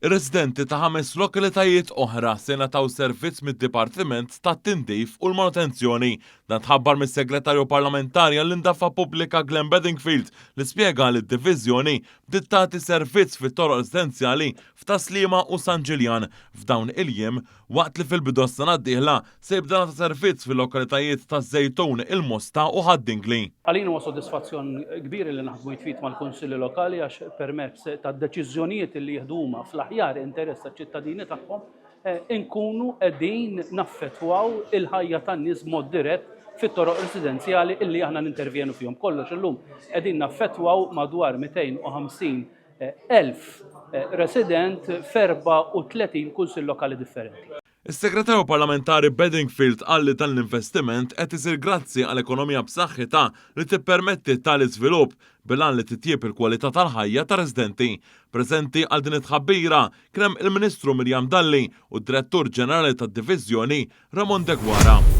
Ir-residenti ta' 5 lokalitajiet oħra se nataw servizz mid-Dipartiment tat-Tindif u l-Manutenzjoni. Dan tħabbar mis-Segretarju Parlamentari għall-Indaffa Pubblika Glenn Bedingfield li spjega li d-diviżjoni bdiet tagħti servizz fit-toroq residenzjali f'Taslima u San Ġiljan f'dawn il-jiem waqt li fil-bidu s-sena d-dieħla se jibda nagħta servizz fil-lokalitajiet ta' Żejtun, Il-Mosta u Ħaddingli. Għalina huwa sodisfazzjon kbir li naħdmu jitfit mal-Kunsilli Lokali għax permezz tad-deċiżjonijiet li jieħduma fl-aħjar interess taċ-ċittadini tagħhom inkunu qegħdin naffettwaw il-ħajja tan-nies mod dirett fit-toroq residenzjali illi aħna nintervjenu fihom. Kollox illum qegħdin naffettwaw madwar 250,000 resident f'34 kunsill lokali differenti. Is-Segretarju Parlamentari Bedingfield qal li dan l-investiment qed isir grazzi għal ekonomija b'saħħitha li tippermetti tal-iżvilupp bilan li titjieb il-kwalità tal-ħajja ta' residenti. Preżenti għal din it-tħabbira kien hemm il-Ministru Mirjam Dalli u d-Direttur Ġenerali tad-Diviżjoni Ramon Degwara.